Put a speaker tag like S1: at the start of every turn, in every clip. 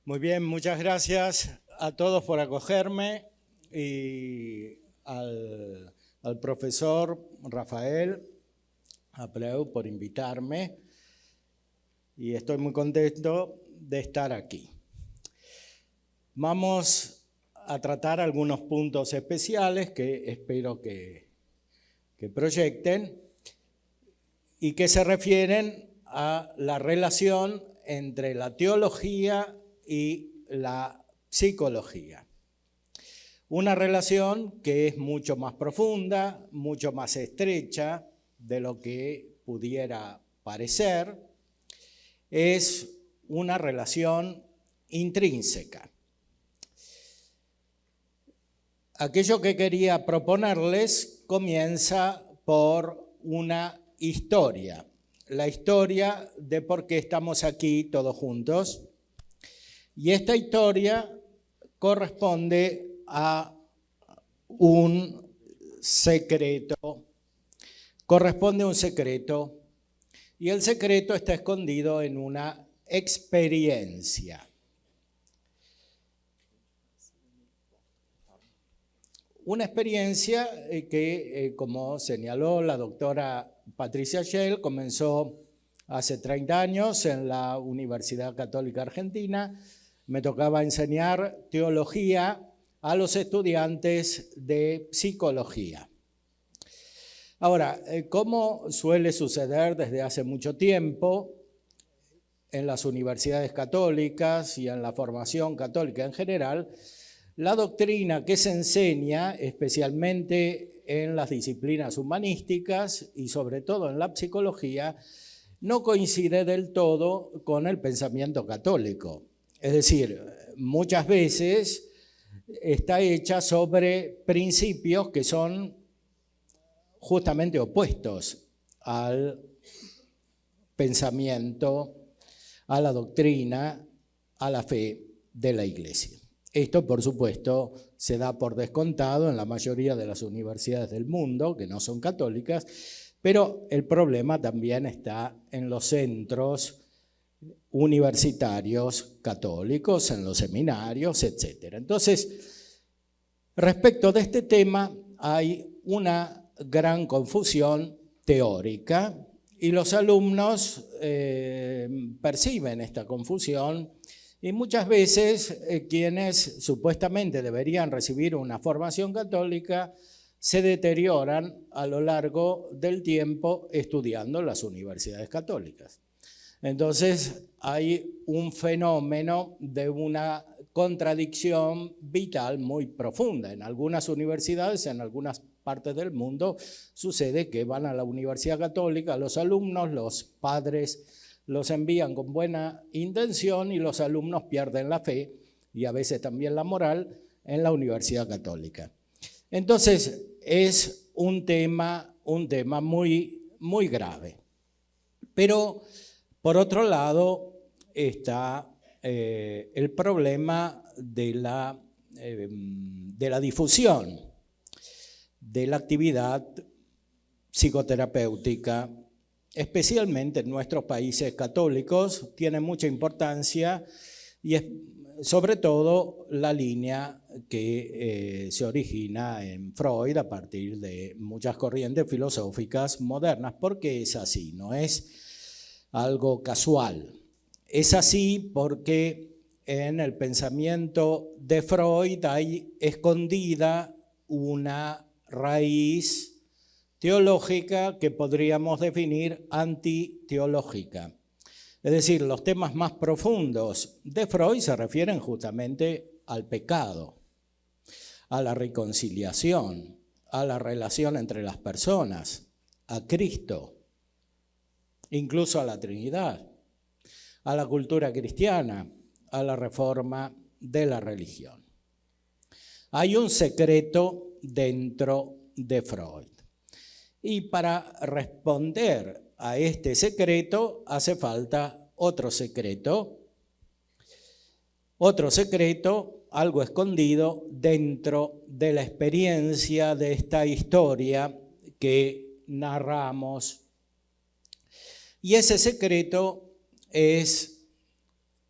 S1: Muy bien, muchas gracias a todos por acogerme y al profesor Rafael Abreu por invitarme y estoy muy contento de estar aquí. Vamos a tratar algunos puntos especiales que espero que proyecten y que se refieren a la relación entre la teología y la psicología. Una relación que es mucho más profunda, mucho más estrecha de lo que pudiera parecer. Es una relación intrínseca. Aquello que quería proponerles comienza por una historia. La historia de por qué estamos aquí todos juntos. Y esta historia corresponde a un secreto. Y el secreto está escondido en una experiencia. Una experiencia que, como señaló la doctora Patricia Schell, comenzó hace 30 años en la Universidad Católica Argentina. Me tocaba enseñar teología a los estudiantes de psicología. Ahora, como suele suceder desde hace mucho tiempo en las universidades católicas y en la formación católica en general, la doctrina que se enseña, especialmente en las disciplinas humanísticas y sobre todo en la psicología, no coincide del todo con el pensamiento católico. Es decir, muchas veces está hecha sobre principios que son justamente opuestos al pensamiento, a la doctrina, a la fe de la Iglesia. Esto, por supuesto, se da por descontado en la mayoría de las universidades del mundo, que no son católicas, pero el problema también está en los centros universitarios católicos, en los seminarios, etc. Entonces, respecto de este tema, hay una gran confusión teórica y los alumnos perciben esta confusión y muchas veces quienes supuestamente deberían recibir una formación católica se deterioran a lo largo del tiempo estudiando en las universidades católicas. Entonces hay un fenómeno de una contradicción vital muy profunda. En algunas universidades, en algunas partes del mundo, sucede que van a la Universidad Católica, los alumnos, los padres los envían con buena intención y los alumnos pierden la fe y a veces también la moral en la Universidad Católica. Entonces es un tema muy grave. Pero por otro lado está el problema de la difusión de la actividad psicoterapéutica, especialmente en nuestros países católicos, tiene mucha importancia y es sobre todo la línea que se origina en Freud a partir de muchas corrientes filosóficas modernas. ¿Por qué es así? No es algo casual. Es así porque en el pensamiento de Freud hay escondida una raíz teológica que podríamos definir antiteológica. Es decir, los temas más profundos de Freud se refieren justamente al pecado, a la reconciliación, a la relación entre las personas, a Cristo, incluso a la Trinidad, a la cultura cristiana, a la reforma de la religión. Hay un secreto dentro de Freud. Y para responder a este secreto hace falta otro secreto, algo escondido dentro de la experiencia de esta historia que narramos. Y ese secreto es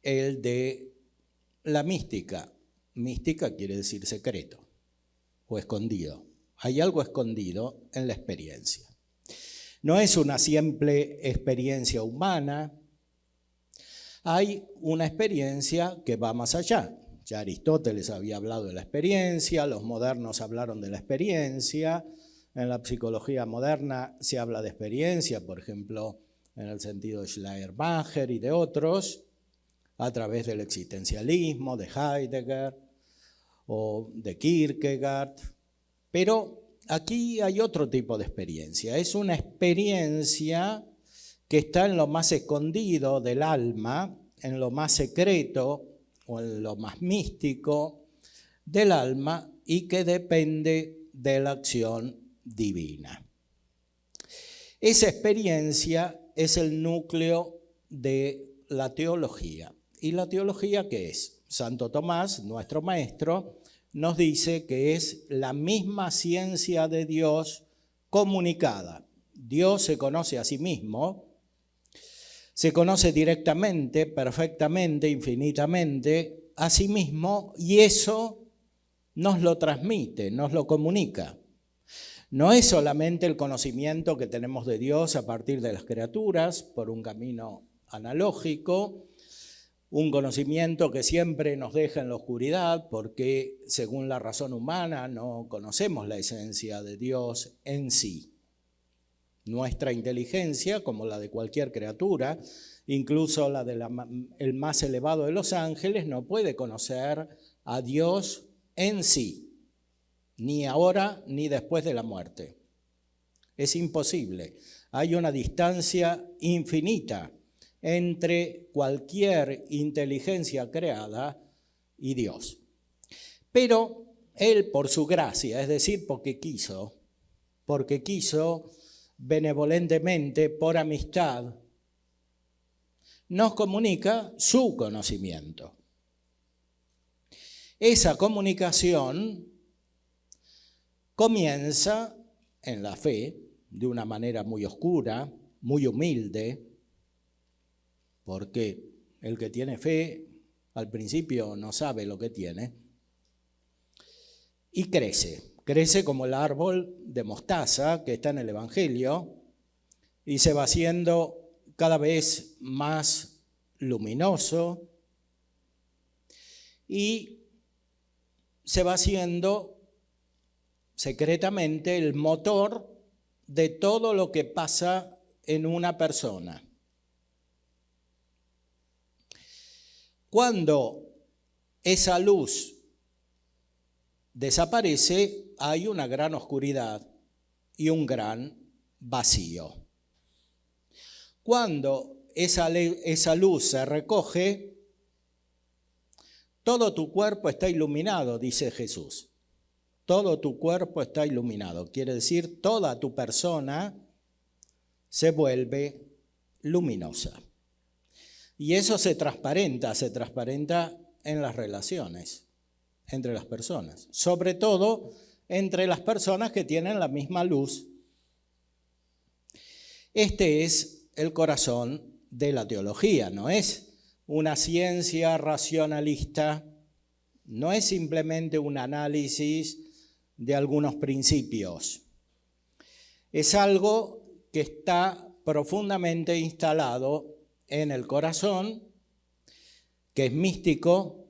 S1: el de la mística. Mística quiere decir secreto o escondido. Hay algo escondido en la experiencia. No es una simple experiencia humana, hay una experiencia que va más allá. Ya Aristóteles había hablado de la experiencia, los modernos hablaron de la experiencia, en la psicología moderna se habla de experiencia, por ejemplo, en el sentido de Schleiermacher y de otros, a través del existencialismo, de Heidegger o de Kierkegaard. Pero aquí hay otro tipo de experiencia. Es una experiencia que está en lo más escondido del alma, en lo más secreto o en lo más místico del alma y que depende de la acción divina. Esa experiencia es el núcleo de la teología. ¿Y la teología qué es? Santo Tomás, nuestro maestro, nos dice que es la misma ciencia de Dios comunicada. Dios se conoce a sí mismo, se conoce directamente, perfectamente, infinitamente a sí mismo y eso nos lo transmite, nos lo comunica. No es solamente el conocimiento que tenemos de Dios a partir de las criaturas por un camino analógico, un conocimiento que siempre nos deja en la oscuridad porque según la razón humana no conocemos la esencia de Dios en sí. Nuestra inteligencia, como la de cualquier criatura, incluso la del más elevado de los ángeles, no puede conocer a Dios en sí, ni ahora ni después de la muerte. Es imposible. Hay una distancia infinita entre cualquier inteligencia creada y Dios. Pero Él, por su gracia, es decir, porque quiso benevolentemente, por amistad, nos comunica su conocimiento. Esa comunicación comienza en la fe, de una manera muy oscura, muy humilde, porque el que tiene fe al principio no sabe lo que tiene, y crece como el árbol de mostaza que está en el Evangelio y se va haciendo cada vez más luminoso y se va haciendo secretamente el motor de todo lo que pasa en una persona. Cuando esa luz desaparece, hay una gran oscuridad y un gran vacío. Cuando esa luz se recoge, todo tu cuerpo está iluminado, dice Jesús. Todo tu cuerpo está iluminado. Quiere decir, toda tu persona se vuelve luminosa. Y eso se transparenta en las relaciones entre las personas. Sobre todo entre las personas que tienen la misma luz. Este es el corazón de la teología, no es una ciencia racionalista, no es simplemente un análisis de algunos principios. Es algo que está profundamente instalado en el corazón, que es místico,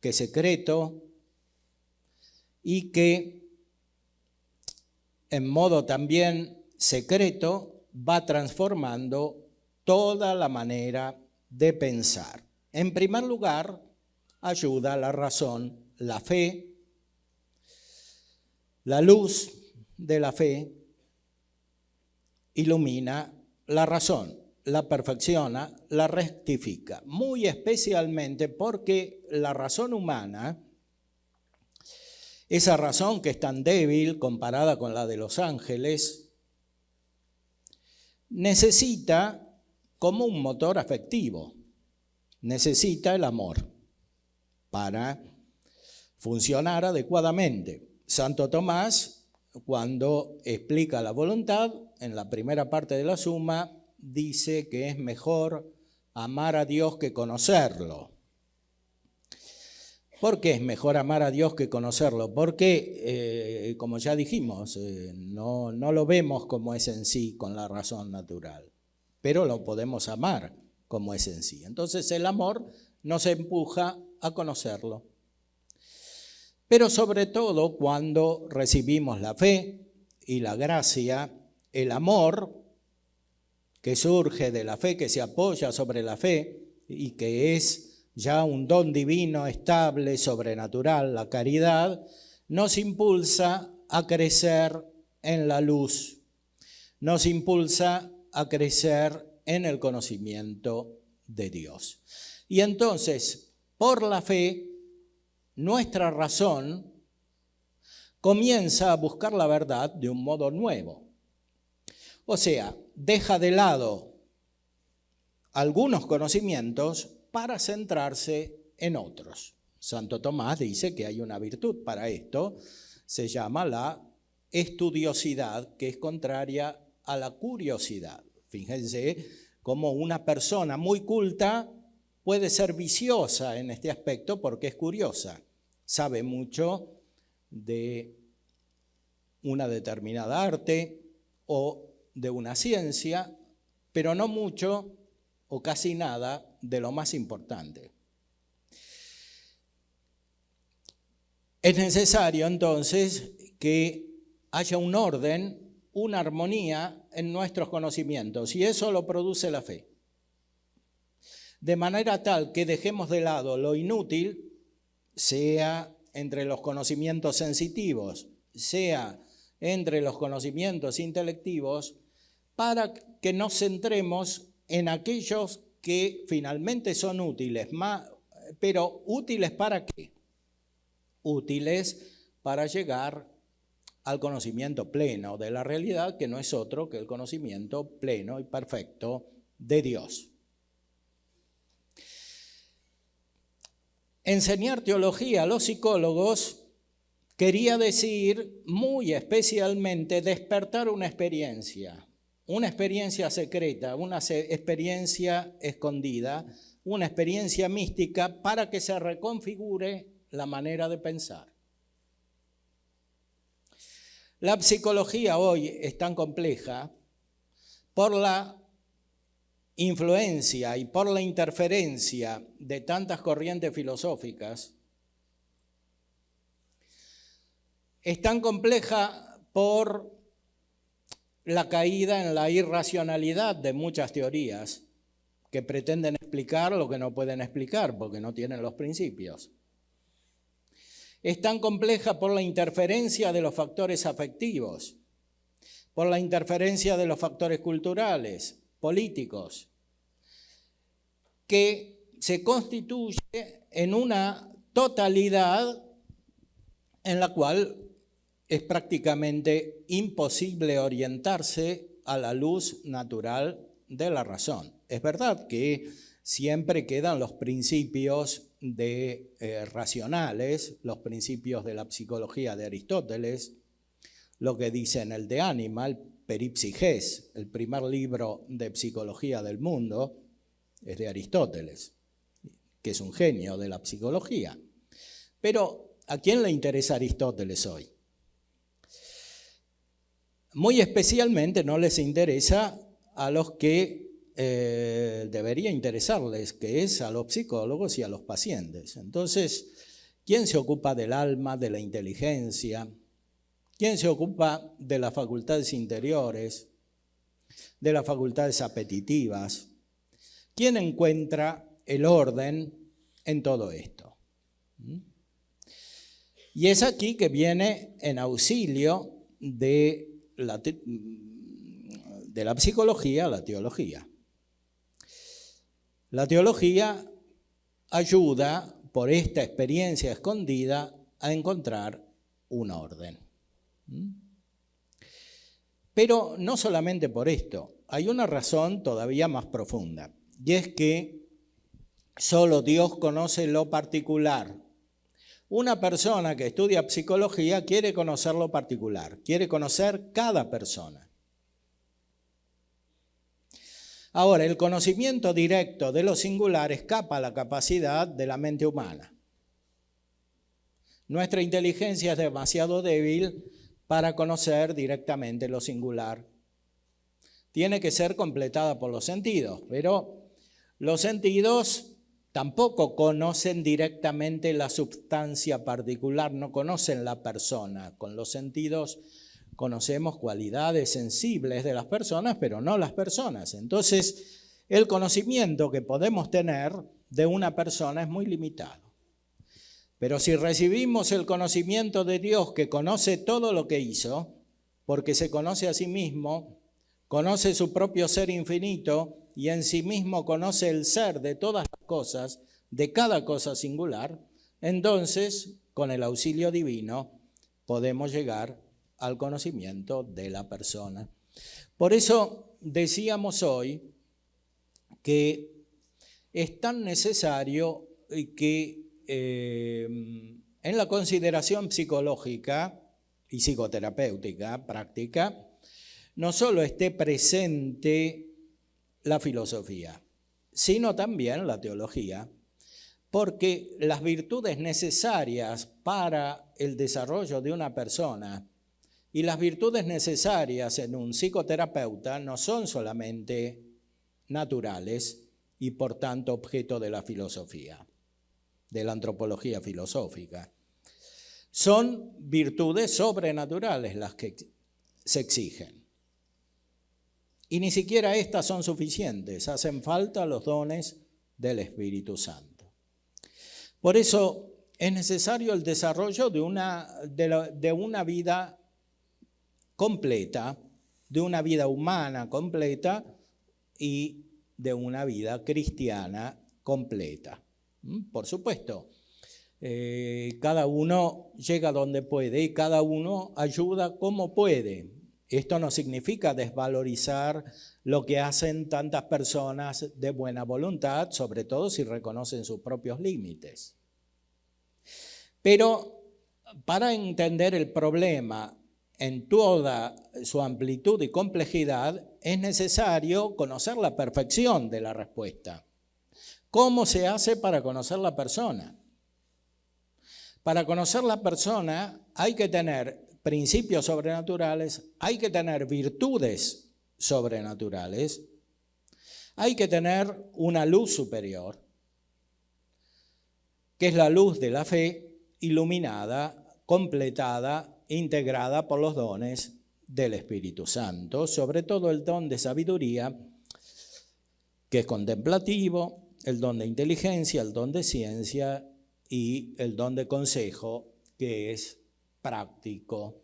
S1: que es secreto y que en modo también secreto va transformando toda la manera de pensar. En primer lugar, ayuda la razón, la fe, la luz de la fe ilumina la razón, la perfecciona, la rectifica, muy especialmente porque la razón humana, esa razón que es tan débil comparada con la de los ángeles, necesita como un motor afectivo, necesita el amor para funcionar adecuadamente. Santo Tomás, cuando explica la voluntad, en la primera parte de la Suma, dice que es mejor amar a Dios que conocerlo. ¿Por qué es mejor amar a Dios que conocerlo? Porque, como ya dijimos, no lo vemos como es en sí con la razón natural, pero lo podemos amar como es en sí. Entonces el amor nos empuja a conocerlo. Pero sobre todo cuando recibimos la fe y la gracia, el amor que surge de la fe, que se apoya sobre la fe y que es ya un don divino, estable, sobrenatural, la caridad, nos impulsa a crecer en la luz, nos impulsa a crecer en el conocimiento de Dios. Y entonces, por la fe, nuestra razón comienza a buscar la verdad de un modo nuevo. O sea, deja de lado algunos conocimientos para centrarse en otros. Santo Tomás dice que hay una virtud para esto, se llama la estudiosidad, que es contraria a la curiosidad. Fíjense cómo una persona muy culta puede ser viciosa en este aspecto porque es curiosa, sabe mucho de una determinada arte o de una ciencia, pero no mucho o casi nada de lo más importante. Es necesario entonces que haya un orden, una armonía en nuestros conocimientos, y eso lo produce la fe. De manera tal que dejemos de lado lo inútil, sea entre los conocimientos sensitivos, sea entre los conocimientos intelectivos, para que nos centremos en aquellos que finalmente son útiles, pero ¿útiles para qué? Útiles para llegar al conocimiento pleno de la realidad, que no es otro que el conocimiento pleno y perfecto de Dios. Enseñar teología a los psicólogos quería decir muy especialmente despertar una experiencia secreta, una experiencia escondida, una experiencia mística para que se reconfigure la manera de pensar. La psicología hoy es tan compleja por la influencia y por la interferencia de tantas corrientes filosóficas. Es tan compleja por la caída en la irracionalidad de muchas teorías que pretenden explicar lo que no pueden explicar porque no tienen los principios. Es tan compleja por la interferencia de los factores afectivos, por la interferencia de los factores culturales, políticos, que se constituye en una totalidad en la cual es prácticamente imposible orientarse a la luz natural de la razón. Es verdad que siempre quedan los principios racionales, los principios de la psicología de Aristóteles, lo que dice en el De Anima, el Peripsiges, el primer libro de psicología del mundo, es de Aristóteles, que es un genio de la psicología. Pero, ¿a quién le interesa Aristóteles hoy? Muy especialmente no les interesa a los que debería interesarles, que es a los psicólogos y a los pacientes. Entonces, ¿quién se ocupa del alma, de la inteligencia? ¿Quién se ocupa de las facultades interiores, de las facultades apetitivas? ¿Quién encuentra el orden en todo esto? Y es aquí que viene en auxilio de la psicología la teología. La teología ayuda, por esta experiencia escondida, a encontrar un orden. Pero no solamente por esto, hay una razón todavía más profunda, y es que solo Dios conoce lo particular. Una persona que estudia psicología quiere conocer lo particular, quiere conocer cada persona. Ahora, el conocimiento directo de lo singular escapa a la capacidad de la mente humana. Nuestra inteligencia es demasiado débil para conocer directamente lo singular. Tiene que ser completada por los sentidos, pero los sentidos tampoco conocen directamente la sustancia particular, no conocen la persona. Con los sentidos conocemos cualidades sensibles de las personas, pero no las personas. Entonces, el conocimiento que podemos tener de una persona es muy limitado. Pero si recibimos el conocimiento de Dios, que conoce todo lo que hizo, porque se conoce a sí mismo, conoce su propio ser infinito y en sí mismo conoce el ser de todas las cosas, de cada cosa singular, entonces, con el auxilio divino, podemos llegar al conocimiento de la persona. Por eso decíamos hoy que es tan necesario que en la consideración psicológica y psicoterapéutica práctica no solo esté presente la filosofía, sino también la teología, porque las virtudes necesarias para el desarrollo de una persona y las virtudes necesarias en un psicoterapeuta no son solamente naturales y por tanto objeto de la filosofía, de la antropología filosófica. Son virtudes sobrenaturales las que se exigen. Y ni siquiera estas son suficientes, hacen falta los dones del Espíritu Santo. Por eso es necesario el desarrollo de una vida completa, de una vida humana completa y de una vida cristiana completa. Por supuesto, cada uno llega donde puede y cada uno ayuda como puede. Esto no significa desvalorizar lo que hacen tantas personas de buena voluntad, sobre todo si reconocen sus propios límites. Pero para entender el problema en toda su amplitud y complejidad, es necesario conocer la perfección de la respuesta. ¿Cómo se hace para conocer la persona? Para conocer la persona hay que tener principios sobrenaturales, hay que tener virtudes sobrenaturales, hay que tener una luz superior, que es la luz de la fe, iluminada, completada, integrada por los dones del Espíritu Santo, sobre todo el don de sabiduría, que es contemplativo, el don de inteligencia, el don de ciencia y el don de consejo, que es práctico.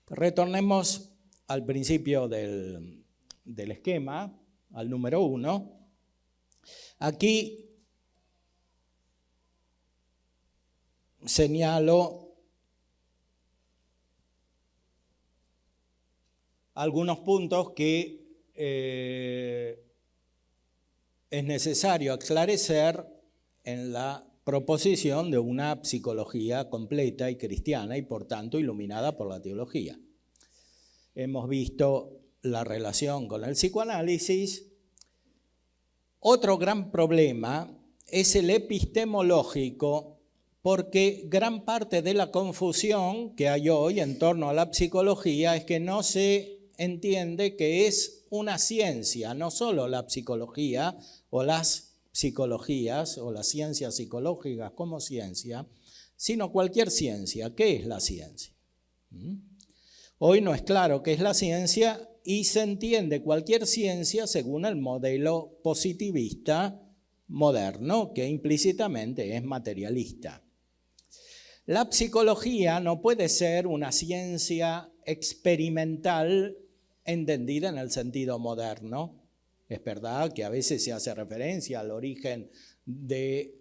S1: Retornemos al principio del esquema, al número 1. Aquí señalo algunos puntos que es necesario esclarecer en la proposición de una psicología completa y cristiana y por tanto iluminada por la teología. Hemos visto la relación con el psicoanálisis. Otro gran problema es el epistemológico, porque gran parte de la confusión que hay hoy en torno a la psicología es que no se entiende que es una ciencia, no solo la psicología o las psicologías o las ciencias psicológicas como ciencia, sino cualquier ciencia. ¿Qué es la ciencia? Hoy no es claro qué es la ciencia y se entiende cualquier ciencia según el modelo positivista moderno, que implícitamente es materialista. La psicología no puede ser una ciencia experimental entendida en el sentido moderno. Es verdad que a veces se hace referencia al origen de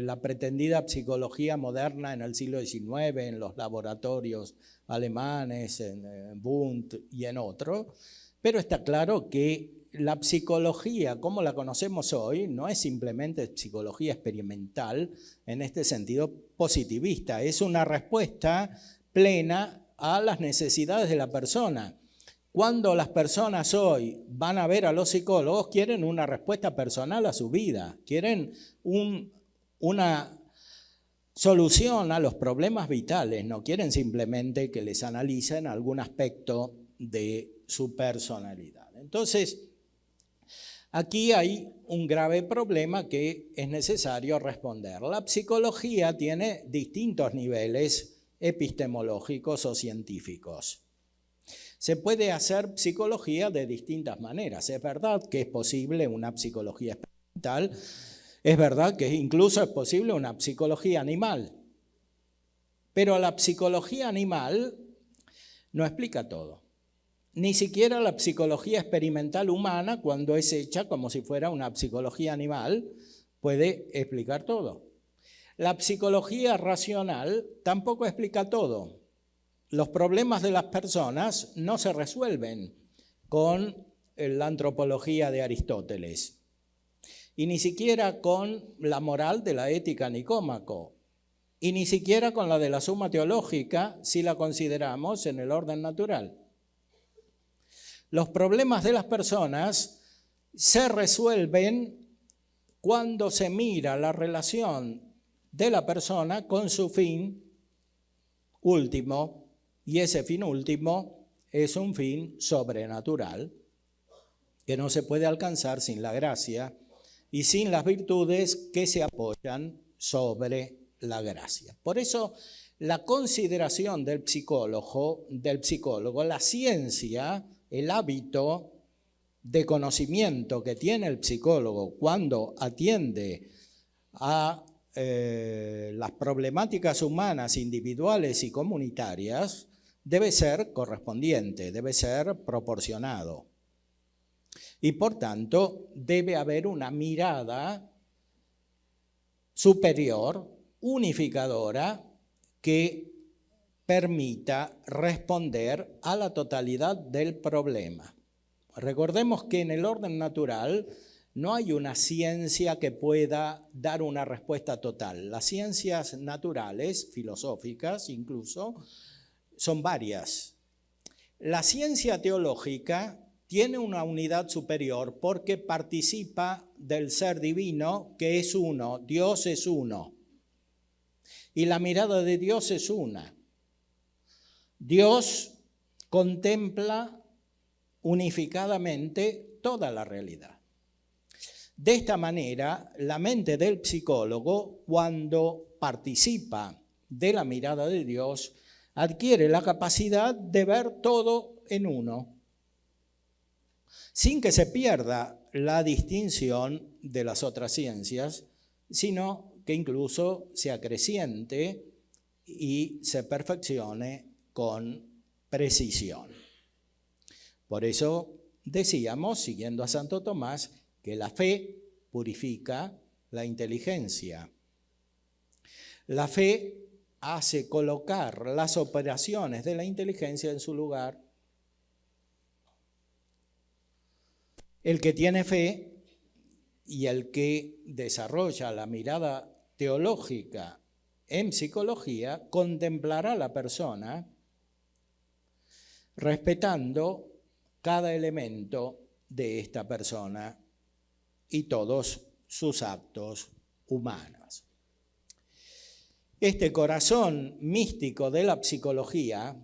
S1: la pretendida psicología moderna en el siglo XIX, en los laboratorios alemanes, en Wundt y en otros, pero está claro que la psicología como la conocemos hoy no es simplemente psicología experimental en este sentido positivista, es una respuesta plena a las necesidades de la persona. Cuando las personas hoy van a ver a los psicólogos, quieren una respuesta personal a su vida, quieren una soluciona los problemas vitales, no quieren simplemente que les analicen algún aspecto de su personalidad. Entonces, aquí hay un grave problema que es necesario responder. La psicología tiene distintos niveles epistemológicos o científicos. Se puede hacer psicología de distintas maneras. Es verdad que es posible una psicología experimental, es verdad que incluso es posible una psicología animal. Pero la psicología animal no explica todo. Ni siquiera la psicología experimental humana, cuando es hecha como si fuera una psicología animal, puede explicar todo. La psicología racional tampoco explica todo. Los problemas de las personas no se resuelven con la antropología de Aristóteles y ni siquiera con la moral de la ética Nicómaco y ni siquiera con la de la Suma Teológica si la consideramos en el orden natural. Los problemas de las personas se resuelven cuando se mira la relación de la persona con su fin último, y ese fin último es un fin sobrenatural que no se puede alcanzar sin la gracia y sin las virtudes que se apoyan sobre la gracia. Por eso la consideración del psicólogo, la ciencia, el hábito de conocimiento que tiene el psicólogo cuando atiende a las problemáticas humanas individuales y comunitarias, debe ser correspondiente, debe ser proporcionado. Y por tanto, debe haber una mirada superior, unificadora, que permita responder a la totalidad del problema. Recordemos que en el orden natural no hay una ciencia que pueda dar una respuesta total. Las ciencias naturales, filosóficas incluso, son varias. La ciencia teológica tiene una unidad superior porque participa del ser divino que es uno, Dios es uno. Y la mirada de Dios es una. Dios contempla unificadamente toda la realidad. De esta manera, la mente del psicólogo, cuando participa de la mirada de Dios, adquiere la capacidad de ver todo en uno, sin que se pierda la distinción de las otras ciencias, sino que incluso se acreciente y se perfeccione con precisión. Por eso decíamos, siguiendo a Santo Tomás, que la fe purifica la inteligencia. La fe hace colocar las operaciones de la inteligencia en su lugar. El que tiene fe y el que desarrolla la mirada teológica en psicología contemplará a la persona respetando cada elemento de esta persona y todos sus actos humanos. Este corazón místico de la psicología,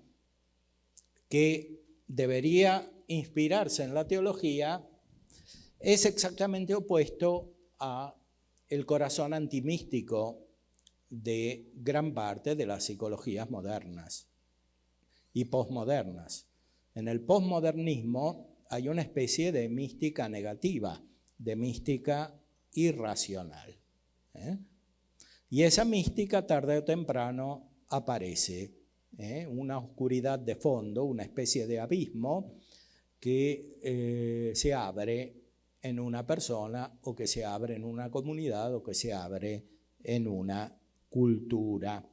S1: que debería inspirarse en la teología, es exactamente opuesto al corazón antimístico de gran parte de las psicologías modernas y posmodernas. En el posmodernismo hay una especie de mística negativa, de mística irracional. Y esa mística tarde o temprano aparece, una oscuridad de fondo, una especie de abismo que se abre en una persona o que se abre en una comunidad o que se abre en una cultura.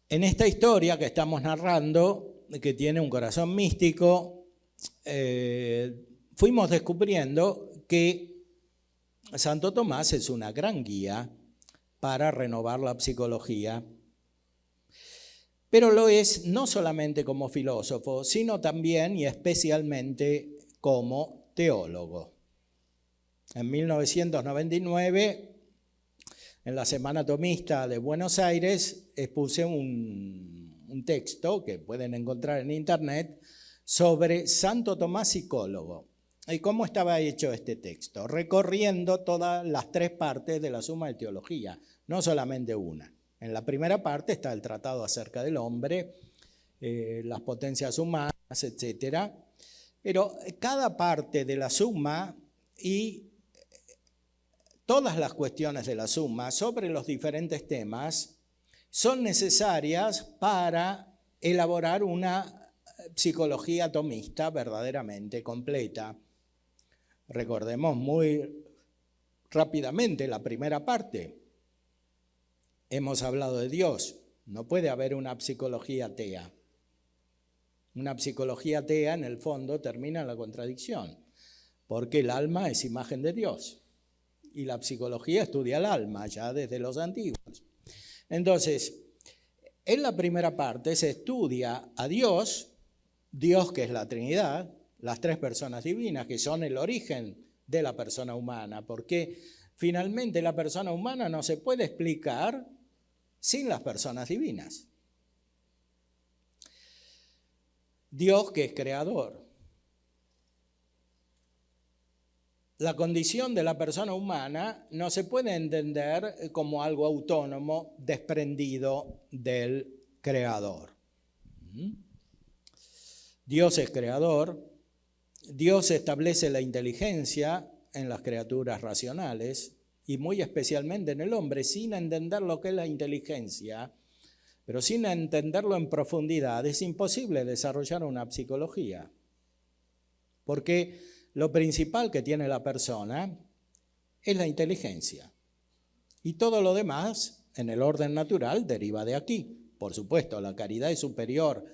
S1: En esta historia que estamos narrando, que tiene un corazón místico, fuimos descubriendo que Santo Tomás es una gran guía para renovar la psicología, pero lo es no solamente como filósofo, sino también y especialmente como teólogo. En 1999, en la Semana Tomista de Buenos Aires, expuse un texto que pueden encontrar en internet sobre Santo Tomás psicólogo. ¿Y cómo estaba hecho este texto? Recorriendo todas las tres partes de la Suma de Teología, no solamente una. En la primera parte está el tratado acerca del hombre, las potencias humanas, etc. Pero cada parte de la Suma y todas las cuestiones de la Suma sobre los diferentes temas son necesarias para elaborar una psicología tomista verdaderamente completa. Recordemos muy rápidamente la primera parte. Hemos hablado de Dios. No puede haber una psicología atea. Una psicología atea, en el fondo, termina en la contradicción, porque el alma es imagen de Dios. Y la psicología estudia el alma ya desde los antiguos. Entonces, en la primera parte se estudia a Dios, Dios que es la Trinidad, las tres personas divinas que son el origen de la persona humana, porque finalmente la persona humana no se puede explicar sin las personas divinas. Dios que es creador. La condición de la persona humana no se puede entender como algo autónomo, desprendido del creador. Dios es creador, Dios establece la inteligencia en las criaturas racionales y muy especialmente en el hombre, sin entender lo que es la inteligencia, pero sin entenderlo en profundidad, es imposible desarrollar una psicología, porque lo principal que tiene la persona es la inteligencia. Y todo lo demás, en el orden natural, deriva de aquí. Por supuesto, la caridad es superior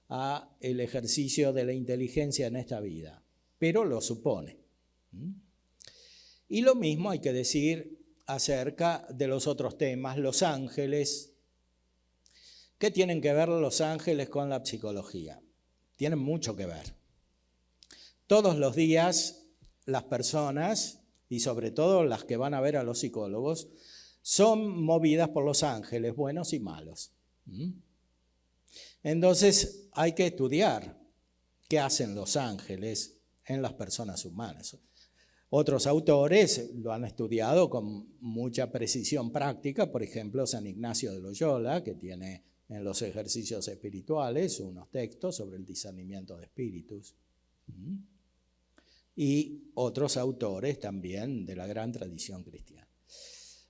S1: al ejercicio de la inteligencia en esta vida, pero lo supone. Y lo mismo hay que decir acerca de los otros temas, los ángeles. ¿Qué tienen que ver los ángeles con la psicología? Tienen mucho que ver. Todos los días las personas, y sobre todo las que van a ver a los psicólogos, son movidas por los ángeles, buenos y malos. Entonces hay que estudiar qué hacen los ángeles en las personas humanas. Otros autores lo han estudiado con mucha precisión práctica, por ejemplo San Ignacio de Loyola, que tiene en los ejercicios espirituales unos textos sobre el discernimiento de espíritus. Y otros autores también de la gran tradición cristiana.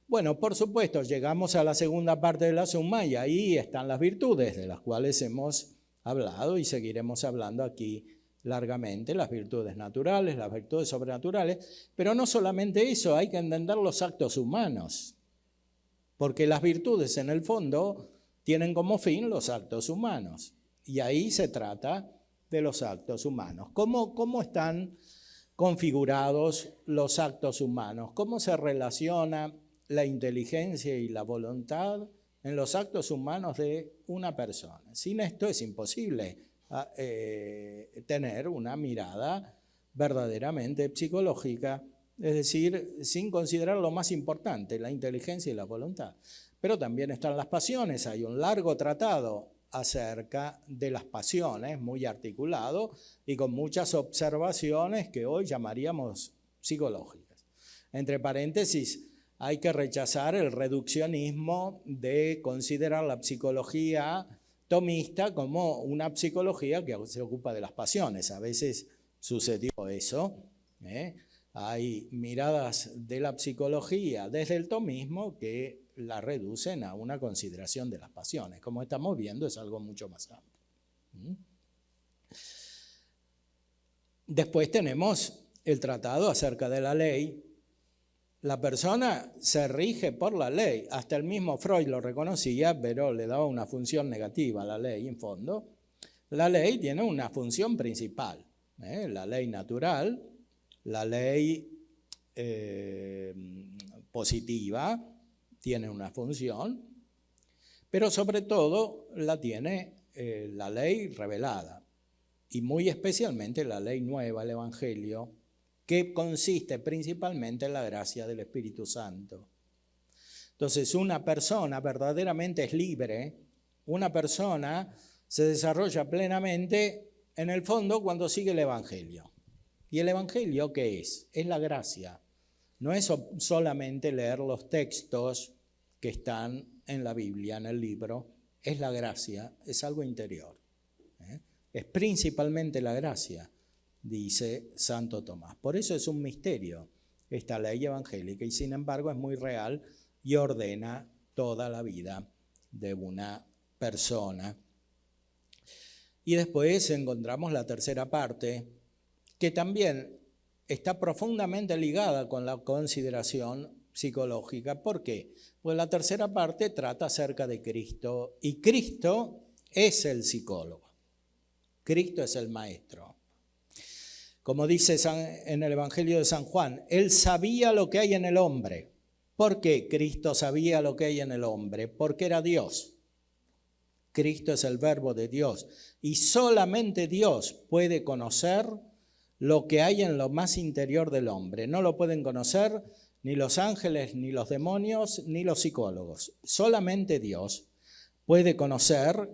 S1: Bueno, por supuesto, llegamos a la segunda parte de la Suma y ahí están las virtudes de las cuales hemos hablado y seguiremos hablando aquí largamente, las virtudes naturales, las virtudes sobrenaturales, pero no solamente eso, hay que entender los actos humanos, porque las virtudes en el fondo tienen como fin los actos humanos y ahí se trata de los actos humanos. ¿Cómo están configurados los actos humanos? ¿Cómo se relaciona la inteligencia y la voluntad en los actos humanos de una persona? Sin esto es imposible tener una mirada verdaderamente psicológica, es decir, sin considerar lo más importante, la inteligencia y la voluntad. Pero también están las pasiones, hay un largo tratado acerca de las pasiones, muy articulado y con muchas observaciones que hoy llamaríamos psicológicas. Entre paréntesis, hay que rechazar el reduccionismo de considerar la psicología tomista como una psicología que se ocupa de las pasiones. A veces sucedió eso. Hay miradas de la psicología desde el tomismo que la reducen a una consideración de las pasiones. Como estamos viendo, es algo mucho más amplio. Después tenemos el tratado acerca de la ley. La persona se rige por la ley. Hasta el mismo Freud lo reconocía, pero le daba una función negativa a la ley, en fondo. La ley tiene una función principal. La ley natural, la ley positiva, tiene una función, pero sobre todo la tiene la ley revelada, y muy especialmente la ley nueva, el Evangelio, que consiste principalmente en la gracia del Espíritu Santo. Entonces, una persona verdaderamente es libre, una persona se desarrolla plenamente en el fondo cuando sigue el Evangelio. ¿Y el Evangelio qué es? Es la gracia. No es solamente leer los textos que están en la Biblia, en el libro, es la gracia, es algo interior. Es principalmente la gracia, dice Santo Tomás. Por eso es un misterio esta ley evangélica y sin embargo es muy real y ordena toda la vida de una persona. Y después encontramos la tercera parte, que también está profundamente ligada con la consideración psicológica. ¿Por qué? Pues la tercera parte trata acerca de Cristo y Cristo es el psicólogo. Cristo es el maestro. Como dice en el Evangelio de San Juan, Él sabía lo que hay en el hombre. ¿Por qué Cristo sabía lo que hay en el hombre? Porque era Dios. Cristo es el verbo de Dios y solamente Dios puede conocer lo que hay en lo más interior del hombre. No lo pueden conocer ni los ángeles, ni los demonios, ni los psicólogos. Solamente Dios puede conocer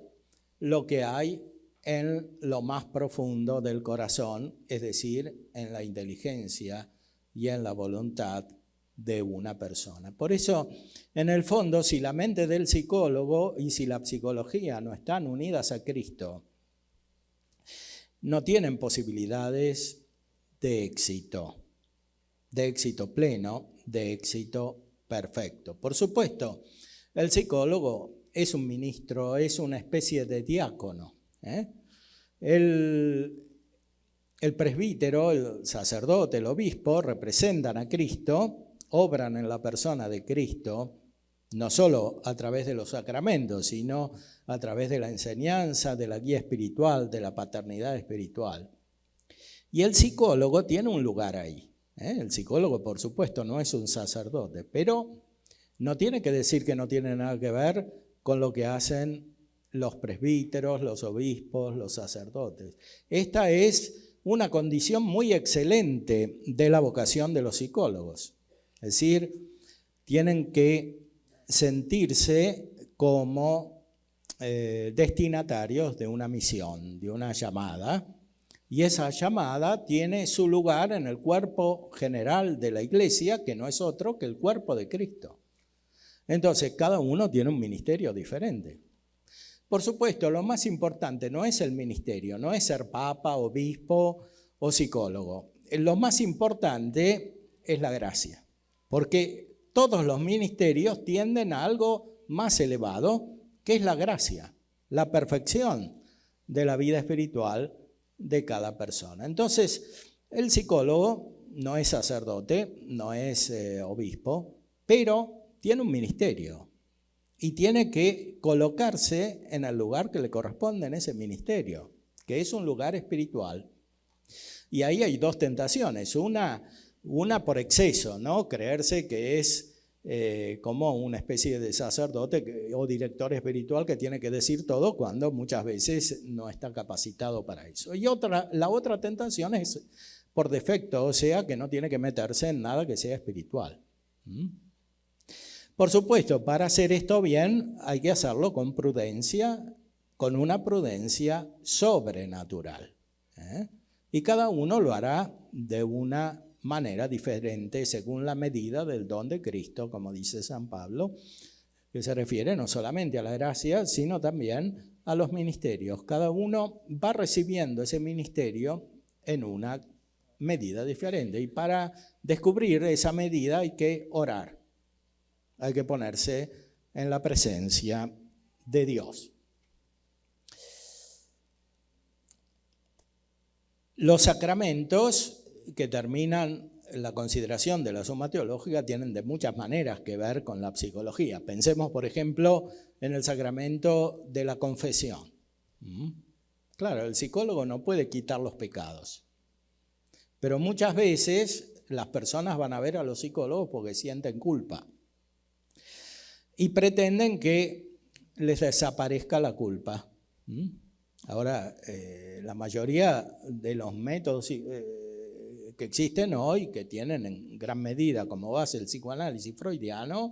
S1: lo que hay en lo más profundo del corazón, es decir, en la inteligencia y en la voluntad de una persona. Por eso, en el fondo, si la mente del psicólogo y si la psicología no están unidas a Cristo, no tienen posibilidades de éxito pleno, de éxito perfecto. Por supuesto, el psicólogo es un ministro, es una especie de diácono. El presbítero, el sacerdote, el obispo representan a Cristo, obran en la persona de Cristo, no solo a través de los sacramentos, sino a través de la enseñanza, de la guía espiritual, de la paternidad espiritual. Y el psicólogo tiene un lugar ahí. El psicólogo, por supuesto, no es un sacerdote, pero no tiene que decir que no tiene nada que ver con lo que hacen los presbíteros, los obispos, los sacerdotes. Esta es una condición muy excelente de la vocación de los psicólogos. Es decir, tienen que sentirse como destinatarios de una misión, de una llamada, y esa llamada tiene su lugar en el cuerpo general de la Iglesia, que no es otro que el cuerpo de Cristo. Entonces, cada uno tiene un ministerio diferente. Por supuesto, lo más importante no es el ministerio, no es ser papa, obispo o psicólogo. Lo más importante es la gracia, porque todos los ministerios tienden a algo más elevado, que es la gracia, la perfección de la vida espiritual de cada persona. Entonces, el psicólogo no es sacerdote, no es obispo, pero tiene un ministerio y tiene que colocarse en el lugar que le corresponde en ese ministerio, que es un lugar espiritual. Y ahí hay dos tentaciones, una por exceso, ¿no? Creerse que es como una especie de sacerdote o director espiritual que tiene que decir todo cuando muchas veces no está capacitado para eso. Y la otra tentación es por defecto, o sea, que no tiene que meterse en nada que sea espiritual. Por supuesto, para hacer esto bien hay que hacerlo con prudencia, con una prudencia sobrenatural. Y cada uno lo hará de una manera diferente según la medida del don de Cristo, como dice San Pablo, que se refiere no solamente a la gracia, sino también a los ministerios. Cada uno va recibiendo ese ministerio en una medida diferente y para descubrir esa medida hay que orar, hay que ponerse en la presencia de Dios. Los sacramentos que terminan la consideración de la suma teológica tienen de muchas maneras que ver con la psicología. Pensemos, por ejemplo, en el sacramento de la confesión. Claro, el psicólogo no puede quitar los pecados, pero muchas veces las personas van a ver a los psicólogos porque sienten culpa y pretenden que les desaparezca la culpa. Ahora, la mayoría de los métodos que existen hoy, que tienen en gran medida como base el psicoanálisis freudiano,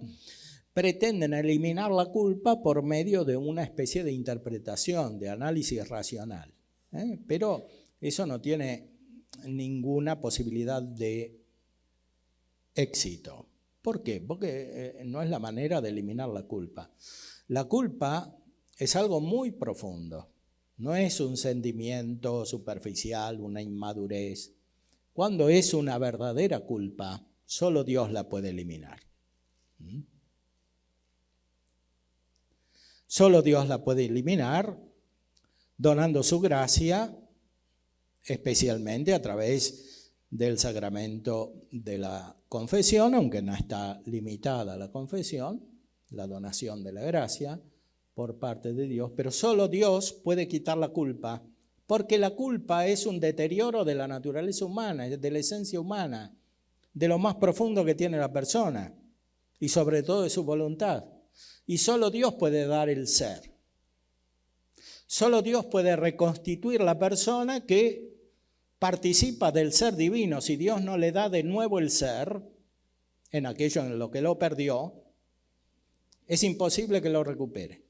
S1: pretenden eliminar la culpa por medio de una especie de interpretación, de análisis racional. Pero eso no tiene ninguna posibilidad de éxito. ¿Por qué? Porque no es la manera de eliminar la culpa. La culpa es algo muy profundo. No es un sentimiento superficial, una inmadurez. Cuando es una verdadera culpa, solo Dios la puede eliminar. Solo Dios la puede eliminar donando su gracia, especialmente a través del sacramento de la confesión, aunque no está limitada la confesión, la donación de la gracia por parte de Dios, pero solo Dios puede quitar la culpa, porque la culpa es un deterioro de la naturaleza humana, de la esencia humana, de lo más profundo que tiene la persona y sobre todo de su voluntad. Y solo Dios puede dar el ser. Solo Dios puede reconstituir la persona que participa del ser divino. Si Dios no le da de nuevo el ser, en aquello en lo que lo perdió, es imposible que lo recupere.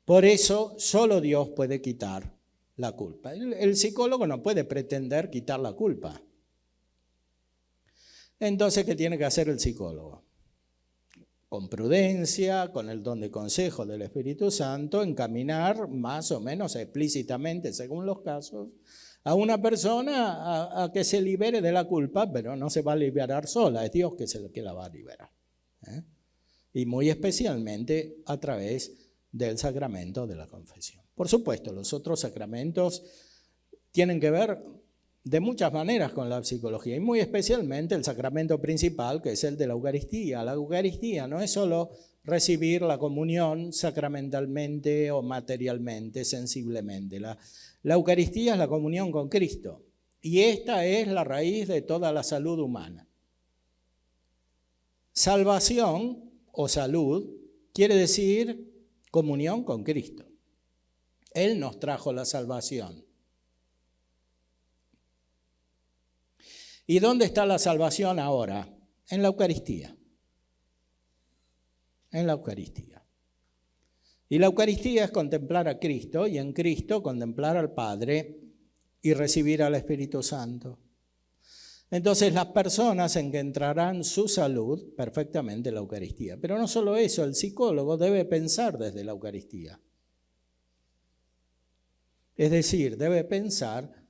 S1: Por eso, solo Dios puede quitar la culpa. El psicólogo no puede pretender quitar la culpa. Entonces, ¿qué tiene que hacer el psicólogo? Con prudencia, con el don de consejo del Espíritu Santo, encaminar más o menos explícitamente, según los casos, a una persona a que se libere de la culpa, pero no se va a liberar sola, es Dios que la va a liberar. Y muy especialmente a través del sacramento de la confesión. Por supuesto, los otros sacramentos tienen que ver de muchas maneras con la psicología y muy especialmente el sacramento principal, que es el de la Eucaristía. La Eucaristía no es solo recibir la comunión sacramentalmente o materialmente, sensiblemente. La Eucaristía es la comunión con Cristo y esta es la raíz de toda la salud humana. Salvación o salud quiere decir comunión con Cristo. Él nos trajo la salvación. ¿Y dónde está la salvación ahora? En la Eucaristía. En la Eucaristía. Y la Eucaristía es contemplar a Cristo y en Cristo contemplar al Padre y recibir al Espíritu Santo. Entonces las personas encontrarán su salud perfectamente en la Eucaristía. Pero no solo eso, el psicólogo debe pensar desde la Eucaristía. Es decir, debe pensar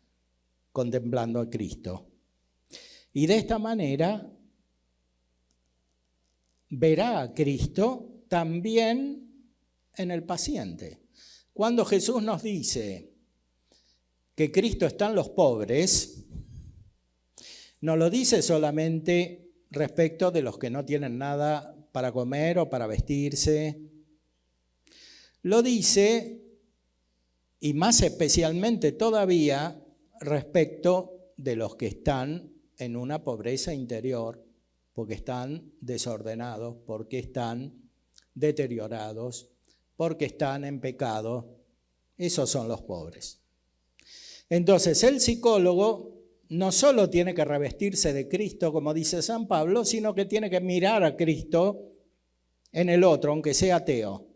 S1: contemplando a Cristo. Y de esta manera verá a Cristo también en el paciente. Cuando Jesús nos dice que Cristo está en los pobres, no lo dice solamente respecto de los que no tienen nada para comer o para vestirse. Lo dice, y más especialmente todavía, respecto de los que están en una pobreza interior, porque están desordenados, porque están deteriorados, porque están en pecado. Esos son los pobres. Entonces el psicólogo no solo tiene que revestirse de Cristo, como dice San Pablo, sino que tiene que mirar a Cristo en el otro, aunque sea ateo.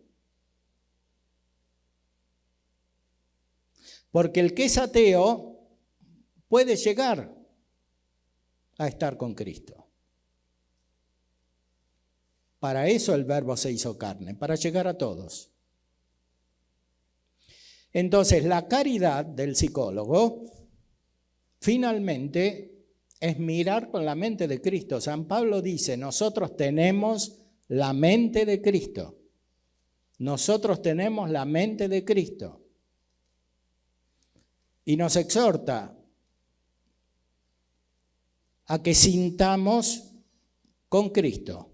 S1: Porque el que es ateo puede llegar a estar con Cristo. Para eso el Verbo se hizo carne, para llegar a todos. Entonces, la caridad del psicólogo finalmente es mirar con la mente de Cristo. San Pablo dice, nosotros tenemos la mente de Cristo. Nosotros tenemos la mente de Cristo. Y nos exhorta a que sintamos con Cristo,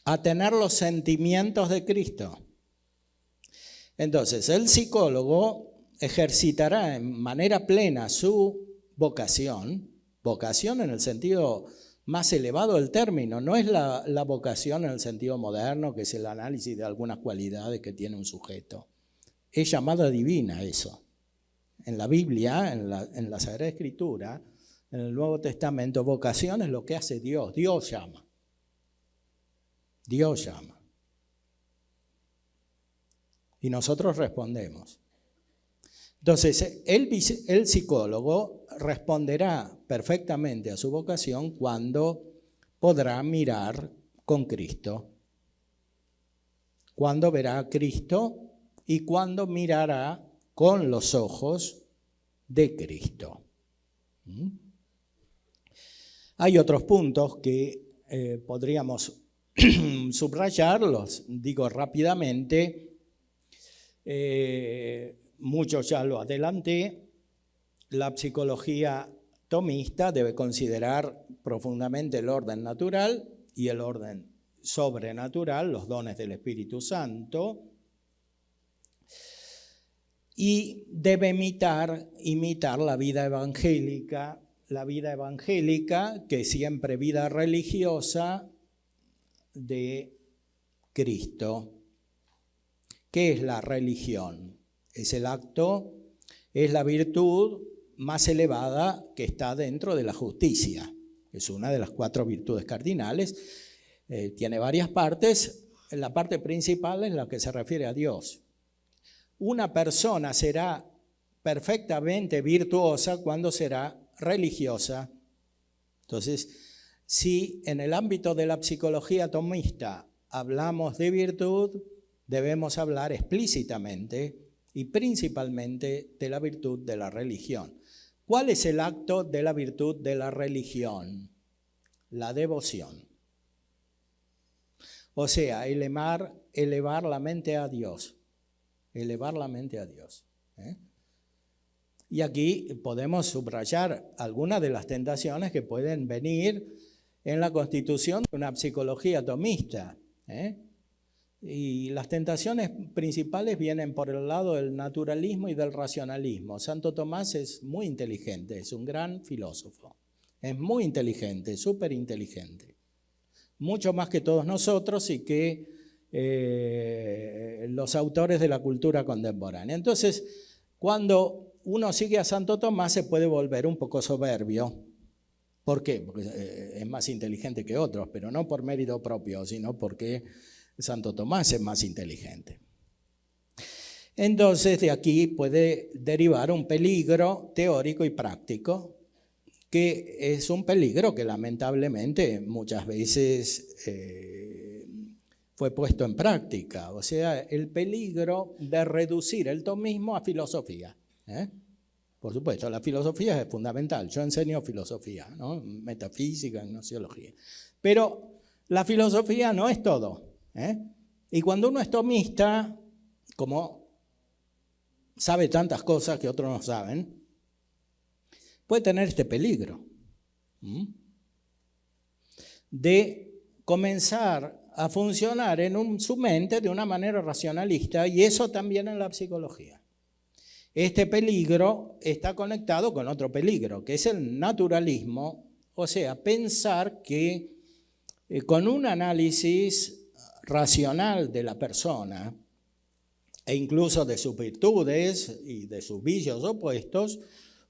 S1: a tener los sentimientos de Cristo. Entonces, el psicólogo ejercitará en manera plena su vocación en el sentido más elevado del término, no es la vocación en el sentido moderno, que es el análisis de algunas cualidades que tiene un sujeto. Es llamada divina eso. En la Biblia, en la Sagrada Escritura, En el Nuevo Testamento, vocación es lo que hace Dios. Dios llama. Dios llama. Y nosotros respondemos. Entonces, el psicólogo responderá perfectamente a su vocación cuando podrá mirar con Cristo. Cuando verá a Cristo y cuando mirará con los ojos de Cristo. Hay otros puntos que podríamos subrayarlos, digo rápidamente. Muchos ya lo adelanté. La psicología tomista debe considerar profundamente el orden natural y el orden sobrenatural, los dones del Espíritu Santo, y debe imitar la vida evangélica, que es siempre vida religiosa de Cristo. ¿Qué es la religión? Es el acto, es la virtud más elevada que está dentro de la justicia. Es una de las 4 virtudes cardinales. Tiene varias partes. La parte principal es la que se refiere a Dios. Una persona será perfectamente virtuosa cuando será religiosa. Entonces, si en el ámbito de la psicología tomista hablamos de virtud, debemos hablar explícitamente y principalmente de la virtud de la religión. ¿Cuál es el acto de la virtud de la religión? La devoción. O sea, elevar la mente a Dios. Elevar la mente a Dios. Y aquí podemos subrayar algunas de las tentaciones que pueden venir en la constitución de una psicología tomista. Y las tentaciones principales vienen por el lado del naturalismo y del racionalismo. Santo Tomás es muy inteligente, es un gran filósofo. Es muy inteligente, súper inteligente. Mucho más que todos nosotros y que los autores de la cultura contemporánea. Entonces, cuando uno sigue a Santo Tomás se puede volver un poco soberbio. ¿Por qué? Porque es más inteligente que otros, pero no por mérito propio, sino porque Santo Tomás es más inteligente. Entonces, de aquí puede derivar un peligro teórico y práctico, que es un peligro que lamentablemente muchas veces fue puesto en práctica. O sea, el peligro de reducir el tomismo a filosofía. Por supuesto, la filosofía es fundamental. Yo enseño filosofía, ¿no? Metafísica, gnoseología. Pero la filosofía no es todo. Y cuando uno es tomista, como sabe tantas cosas que otros no saben, puede tener este peligro de comenzar a funcionar en su mente de una manera racionalista, y eso también en la psicología. Este peligro está conectado con otro peligro, que es el naturalismo, o sea, pensar que con un análisis racional de la persona e incluso de sus virtudes y de sus vicios opuestos,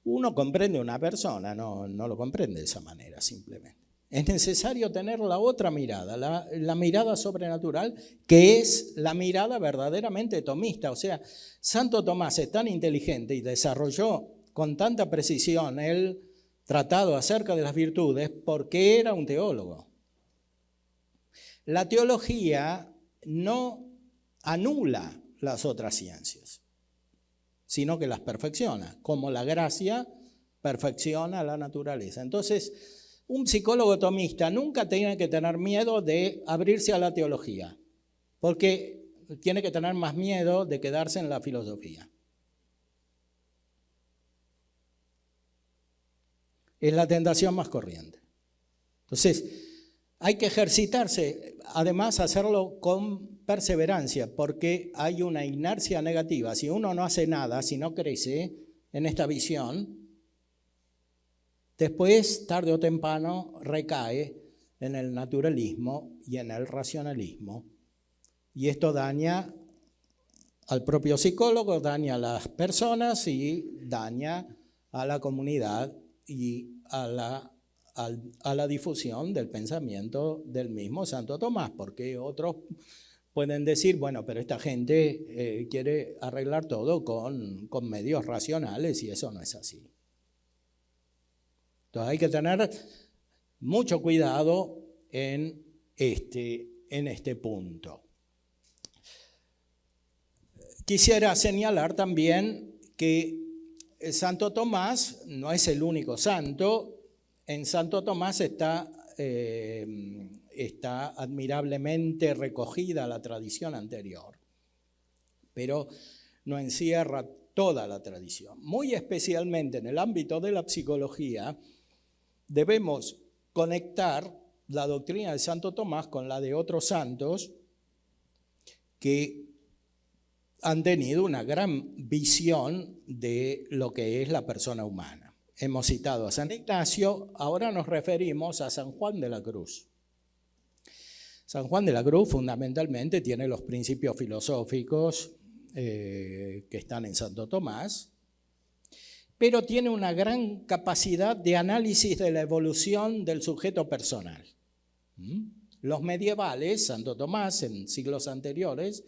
S1: uno comprende una persona, no lo comprende de esa manera simplemente. Es necesario tener la otra mirada, la mirada sobrenatural, que es la mirada verdaderamente tomista. O sea, Santo Tomás es tan inteligente y desarrolló con tanta precisión el tratado acerca de las virtudes porque era un teólogo. La teología no anula las otras ciencias, sino que las perfecciona, como la gracia perfecciona la naturaleza. Entonces, un psicólogo tomista nunca tiene que tener miedo de abrirse a la teología, porque tiene que tener más miedo de quedarse en la filosofía. Es la tentación más corriente. Entonces, hay que ejercitarse, además hacerlo con perseverancia, porque hay una inercia negativa. Si uno no hace nada, si no crece en esta visión, después, tarde o temprano, recae en el naturalismo y en el racionalismo. Y esto daña al propio psicólogo, daña a las personas y daña a la comunidad y a la difusión del pensamiento del mismo Santo Tomás, porque otros pueden decir, bueno, pero esta gente quiere arreglar todo con medios racionales y eso no es así. Entonces hay que tener mucho cuidado en este punto. Quisiera señalar también que Santo Tomás no es el único santo. En Santo Tomás está admirablemente recogida la tradición anterior, pero no encierra toda la tradición. Muy especialmente en el ámbito de la psicología, debemos conectar la doctrina de Santo Tomás con la de otros santos que han tenido una gran visión de lo que es la persona humana. Hemos citado a San Ignacio, ahora nos referimos a San Juan de la Cruz. San Juan de la Cruz fundamentalmente tiene los principios filosóficos que están en Santo Tomás, pero tiene una gran capacidad de análisis de la evolución del sujeto personal. Los medievales, Santo Tomás en siglos anteriores,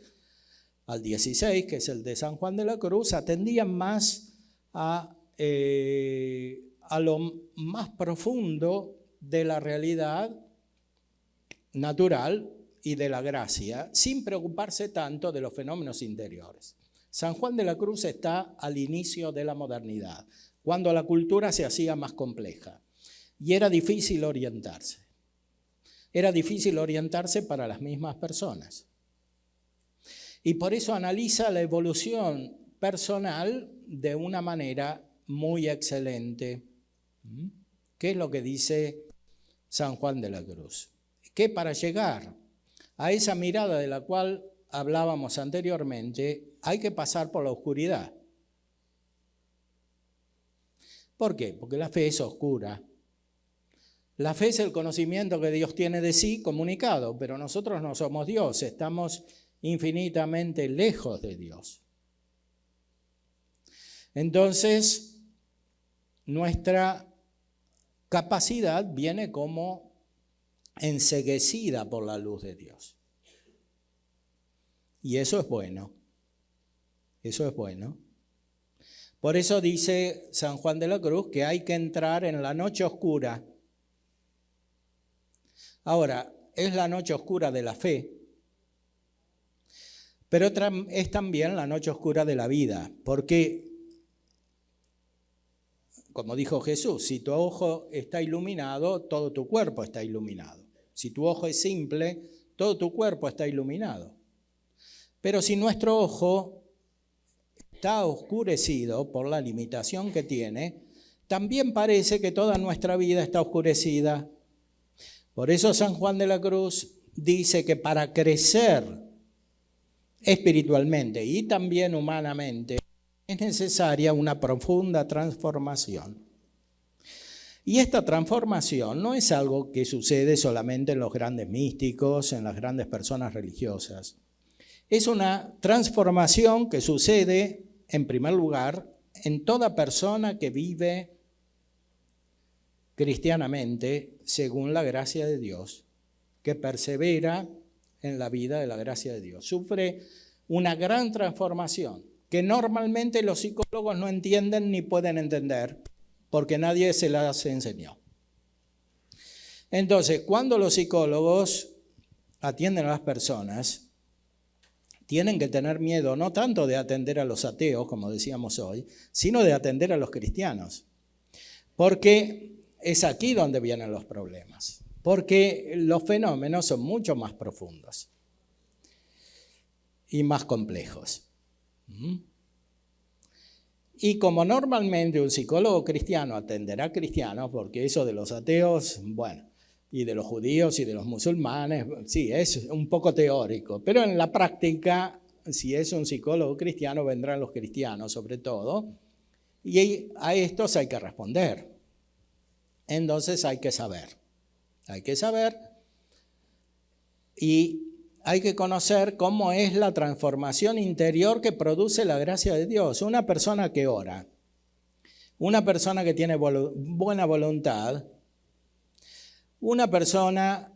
S1: al XVI, que es el de San Juan de la Cruz, atendían más a lo más profundo de la realidad natural y de la gracia, sin preocuparse tanto de los fenómenos interiores. San Juan de la Cruz está al inicio de la modernidad, cuando la cultura se hacía más compleja y era difícil orientarse. Era difícil orientarse para las mismas personas. Y por eso analiza la evolución personal de una manera muy excelente. ¿Qué es lo que dice San Juan de la Cruz? Que para llegar a esa mirada de la cual hablábamos anteriormente, hay que pasar por la oscuridad. ¿Por qué? Porque la fe es oscura. La fe es el conocimiento que Dios tiene de sí comunicado, pero nosotros no somos Dios, estamos infinitamente lejos de Dios. Entonces, nuestra capacidad viene como enceguecida por la luz de Dios. Y eso es bueno. Eso es bueno. Por eso dice San Juan de la Cruz que hay que entrar en la noche oscura. Ahora, es la noche oscura de la fe, pero es también la noche oscura de la vida, porque, como dijo Jesús, si tu ojo está iluminado, todo tu cuerpo está iluminado. Si tu ojo es simple, todo tu cuerpo está iluminado. Pero si nuestro ojo está oscurecido por la limitación que tiene, también parece que toda nuestra vida está oscurecida. Por eso San Juan de la Cruz dice que para crecer espiritualmente y también humanamente es necesaria una profunda transformación. Y esta transformación no es algo que sucede solamente en los grandes místicos, en las grandes personas religiosas. Es una transformación que sucede, en primer lugar, en toda persona que vive cristianamente según la gracia de Dios, que persevera en la vida de la gracia de Dios. Sufre una gran transformación que normalmente los psicólogos no entienden ni pueden entender porque nadie se las enseñó. Entonces, cuando los psicólogos atienden a las personas, tienen que tener miedo no tanto de atender a los ateos, como decíamos hoy, sino de atender a los cristianos. Porque es aquí donde vienen los problemas. Porque los fenómenos son mucho más profundos y más complejos. Y como normalmente un psicólogo cristiano atenderá a cristianos, porque eso de los ateos, bueno, y de los judíos y de los musulmanes, sí, es un poco teórico, pero en la práctica, si es un psicólogo cristiano, vendrán los cristianos sobre todo, y a estos hay que responder. Entonces hay que saber y hay que conocer cómo es la transformación interior que produce la gracia de Dios. Una persona que ora una persona que tiene buena voluntad, una persona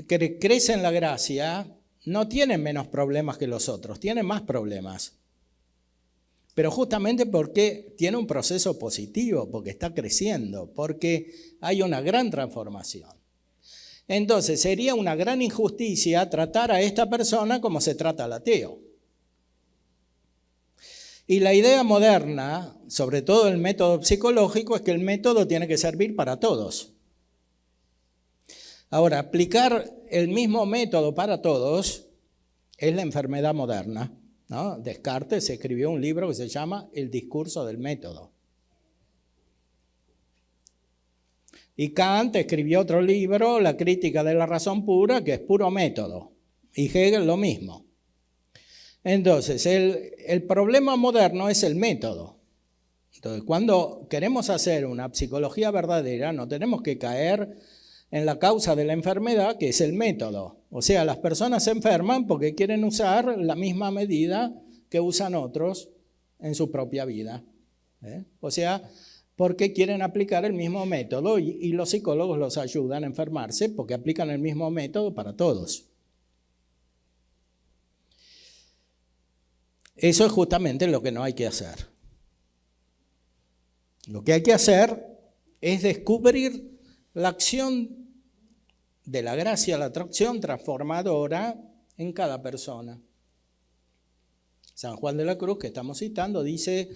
S1: que crece en la gracia, no tiene menos problemas que los otros, tiene más problemas. Pero justamente porque tiene un proceso positivo, porque está creciendo, porque hay una gran transformación. Entonces sería una gran injusticia tratar a esta persona como se trata al ateo. Y la idea moderna, sobre todo el método psicológico, es que el método tiene que servir para todos. Ahora, aplicar el mismo método para todos es la enfermedad moderna, ¿no? Descartes escribió un libro que se llama El discurso del método. Y Kant escribió otro libro, La crítica de la razón pura, que es puro método. Y Hegel lo mismo. Entonces, el problema moderno es el método. Entonces, cuando queremos hacer una psicología verdadera, no tenemos que caer en la causa de la enfermedad, que es el método. O sea, las personas se enferman porque quieren usar la misma medida que usan otros en su propia vida. O sea, porque quieren aplicar el mismo método y los psicólogos los ayudan a enfermarse porque aplican el mismo método para todos. Eso es justamente lo que no hay que hacer. Lo que hay que hacer es descubrir la acción de la gracia, la atracción transformadora en cada persona. San Juan de la Cruz, que estamos citando, dice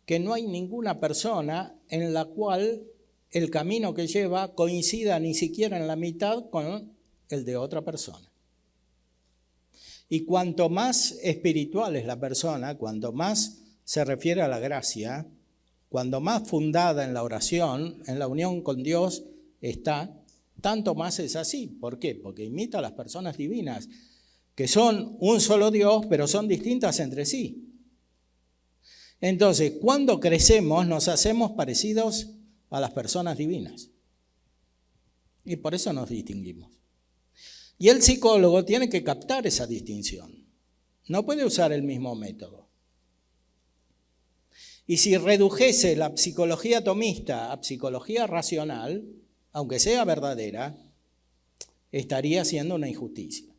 S1: que no hay ninguna persona en la cual el camino que lleva coincida ni siquiera en la mitad con el de otra persona. Y cuanto más espiritual es la persona, cuanto más se refiere a la gracia, cuanto más fundada en la oración, en la unión con Dios está, tanto más es así. ¿Por qué? Porque imita a las personas divinas, que son un solo Dios, pero son distintas entre sí. Entonces, cuando crecemos, nos hacemos parecidos a las personas divinas. Y por eso nos distinguimos. Y el psicólogo tiene que captar esa distinción. No puede usar el mismo método. Y si redujese la psicología tomista a psicología racional, aunque sea verdadera, estaría haciendo una injusticia.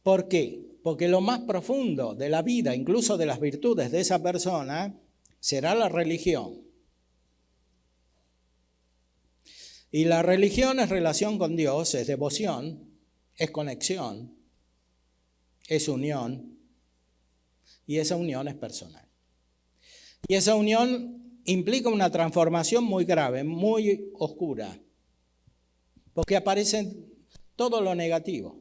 S1: ¿Por qué? Porque lo más profundo de la vida, incluso de las virtudes de esa persona, será la religión. Y la religión es relación con Dios, es devoción, es conexión, es unión, y esa unión es personal. Y esa unión implica una transformación muy grave, muy oscura, porque aparece todo lo negativo.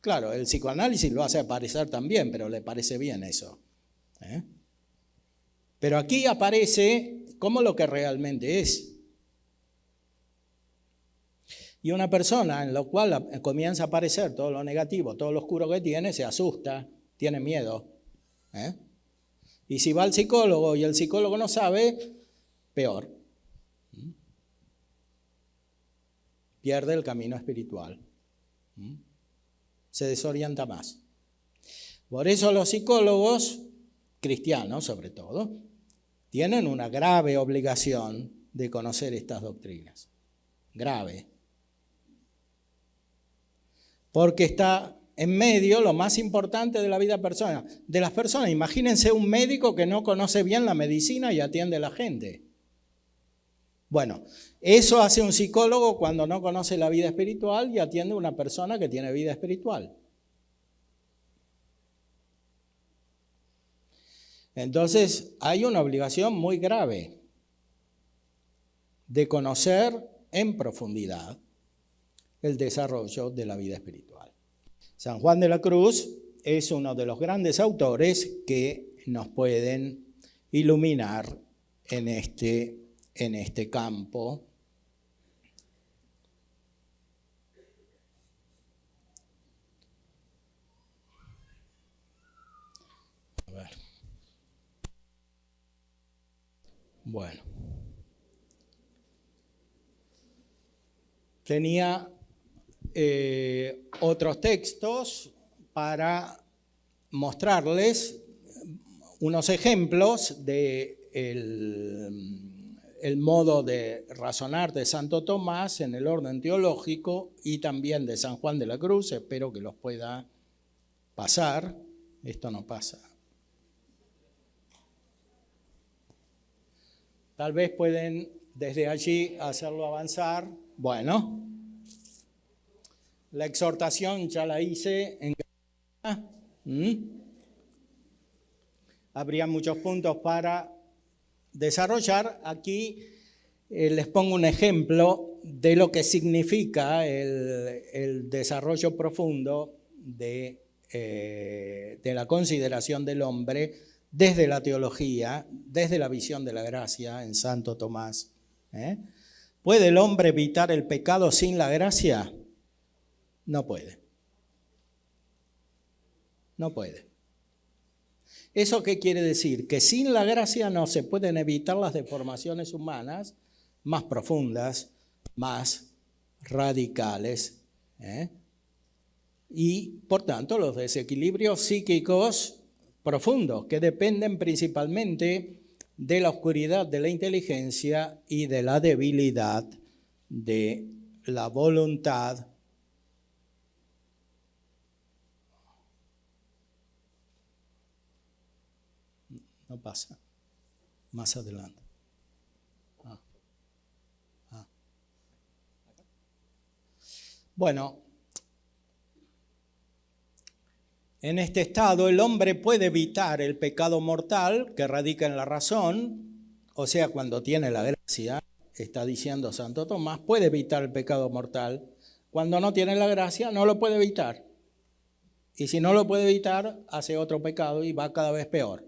S1: Claro, el psicoanálisis lo hace aparecer también, pero le parece bien eso. Pero aquí aparece como lo que realmente es. Y una persona en la cual comienza a aparecer todo lo negativo, todo lo oscuro que tiene, se asusta, tiene miedo. Y si va al psicólogo y el psicólogo no sabe, peor. Pierde el camino espiritual. Se desorienta más. Por eso los psicólogos, cristianos sobre todo, tienen una grave obligación de conocer estas doctrinas. Grave. Porque está en medio lo más importante de la vida de las personas. Imagínense un médico que no conoce bien la medicina y atiende a la gente. Bueno, eso hace un psicólogo cuando no conoce la vida espiritual y atiende a una persona que tiene vida espiritual. Entonces, hay una obligación muy grave de conocer en profundidad el desarrollo de la vida espiritual. San Juan de la Cruz es uno de los grandes autores que nos pueden iluminar en este campo. A ver. Bueno. Tenía otros textos para mostrarles unos ejemplos de el modo de razonar de Santo Tomás en el orden teológico y también de San Juan de la Cruz. Espero que los pueda pasar. Esto no pasa. Tal vez pueden desde allí hacerlo avanzar. Bueno, la exhortación ya la hice en Habría muchos puntos para desarrollar. Aquí les pongo un ejemplo de lo que significa el desarrollo profundo de la consideración del hombre desde la teología, desde la visión de la gracia en Santo Tomás. ¿Puede el hombre evitar el pecado sin la gracia? No puede. No puede. ¿Eso qué quiere decir? Que sin la gracia no se pueden evitar las deformaciones humanas más profundas, más radicales, y por tanto los desequilibrios psíquicos profundos que dependen principalmente de la oscuridad de la inteligencia y de la debilidad de la voluntad. No pasa. Más adelante. Bueno, en este estado el hombre puede evitar el pecado mortal que radica en la razón, o sea, cuando tiene la gracia, está diciendo Santo Tomás, puede evitar el pecado mortal. Cuando no tiene la gracia, no lo puede evitar. Y si no lo puede evitar, hace otro pecado y va cada vez peor.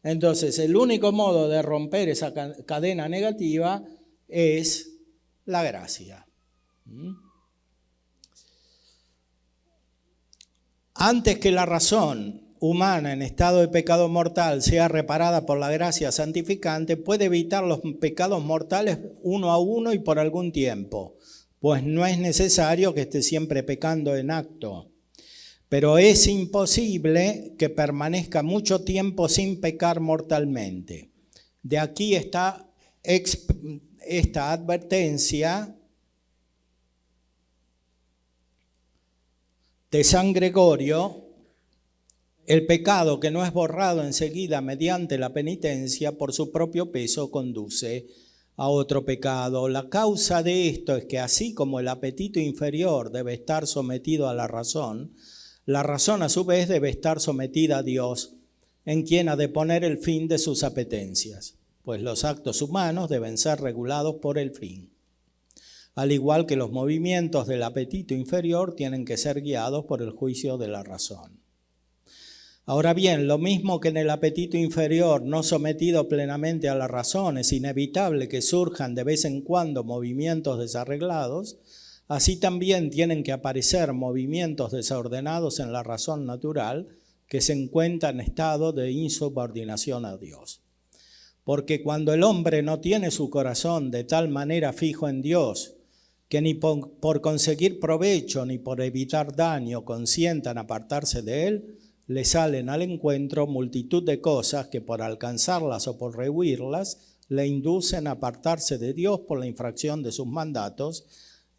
S1: Entonces, el único modo de romper esa cadena negativa es la gracia. Antes que la razón humana en estado de pecado mortal sea reparada por la gracia santificante, puede evitar los pecados mortales uno a uno y por algún tiempo, pues no es necesario que esté siempre pecando en acto. Pero es imposible que permanezca mucho tiempo sin pecar mortalmente. De aquí está esta advertencia de San Gregorio: el pecado que no es borrado enseguida mediante la penitencia por su propio peso conduce a otro pecado. La causa de esto es que así como el apetito inferior debe estar sometido a la razón a su vez debe estar sometida a Dios, en quien ha de poner el fin de sus apetencias, pues los actos humanos deben ser regulados por el fin. Al igual que los movimientos del apetito inferior tienen que ser guiados por el juicio de la razón. Ahora bien, lo mismo que en el apetito inferior no sometido plenamente a la razón es inevitable que surjan de vez en cuando movimientos desarreglados, así también tienen que aparecer movimientos desordenados en la razón natural que se encuentra en estado de insubordinación a Dios. Porque cuando el hombre no tiene su corazón de tal manera fijo en Dios, que ni por conseguir provecho ni por evitar daño consientan apartarse de Él, le salen al encuentro multitud de cosas que por alcanzarlas o por rehuirlas le inducen a apartarse de Dios por la infracción de sus mandatos,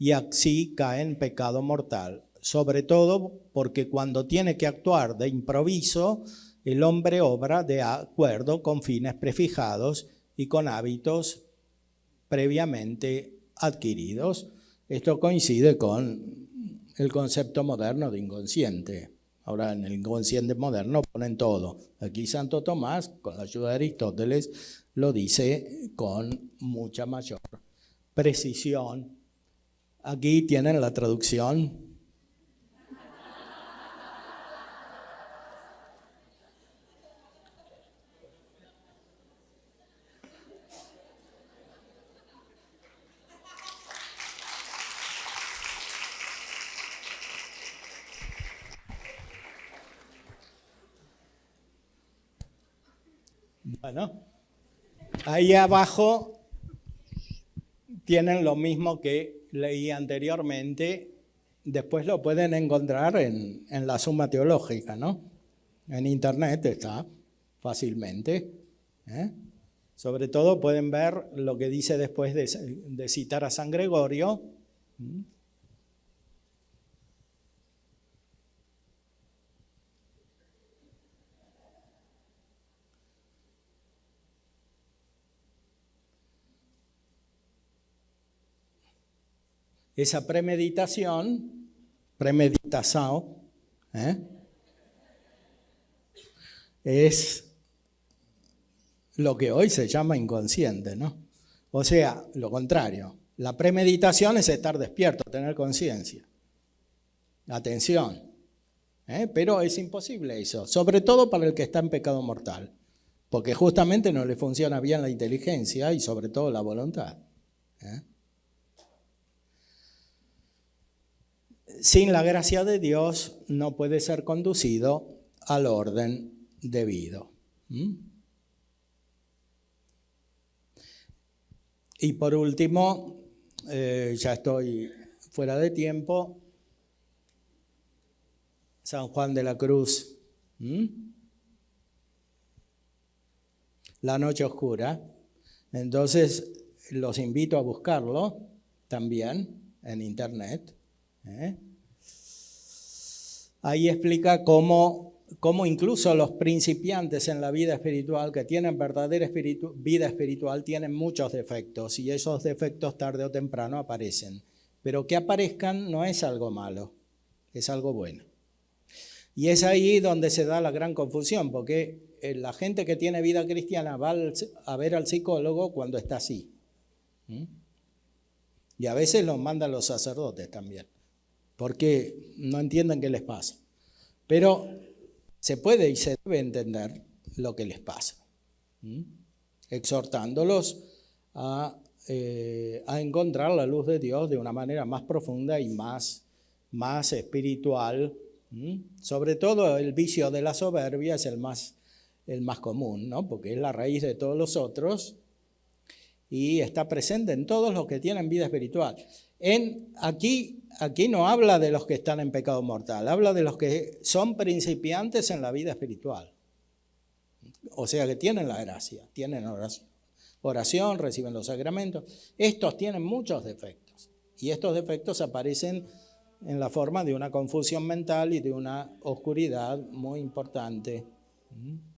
S1: y así cae en pecado mortal, sobre todo porque cuando tiene que actuar de improviso, el hombre obra de acuerdo con fines prefijados y con hábitos previamente adquiridos. Esto coincide con el concepto moderno de inconsciente. Ahora en el inconsciente moderno ponen todo. Aquí Santo Tomás, con la ayuda de Aristóteles, lo dice con mucha mayor precisión. Aquí tienen la traducción. Bueno, ahí abajo tienen lo mismo que leí anteriormente, después lo pueden encontrar en la Suma Teológica, ¿no? En internet está, fácilmente. Sobre todo pueden ver lo que dice después de citar a San Gregorio. Esa premeditación, es lo que hoy se llama inconsciente, ¿no? O sea, lo contrario. La premeditación es estar despierto, tener conciencia, atención. Pero es imposible eso, sobre todo para el que está en pecado mortal, porque justamente no le funciona bien la inteligencia y sobre todo la voluntad. Sin la gracia de Dios no puede ser conducido al orden debido. Y por último, ya estoy fuera de tiempo, San Juan de la Cruz, la noche oscura. Entonces los invito a buscarlo también en internet. Ahí explica cómo incluso los principiantes en la vida espiritual que tienen verdadera vida espiritual tienen muchos defectos y esos defectos tarde o temprano aparecen. Pero que aparezcan no es algo malo, es algo bueno. Y es ahí donde se da la gran confusión, porque la gente que tiene vida cristiana va a ver al psicólogo cuando está así. Y a veces los mandan los sacerdotes también, porque no entienden qué les pasa. Pero se puede y se debe entender lo que les pasa, exhortándolos a encontrar la luz de Dios de una manera más profunda y más espiritual. Sobre todo el vicio de la soberbia es el más común, ¿no? Porque es la raíz de todos los otros y está presente en todos los que tienen vida espiritual. Aquí no habla de los que están en pecado mortal, habla de los que son principiantes en la vida espiritual. O sea que tienen la gracia, tienen oración, reciben los sacramentos. Estos tienen muchos defectos y estos defectos aparecen en la forma de una confusión mental y de una oscuridad muy importante.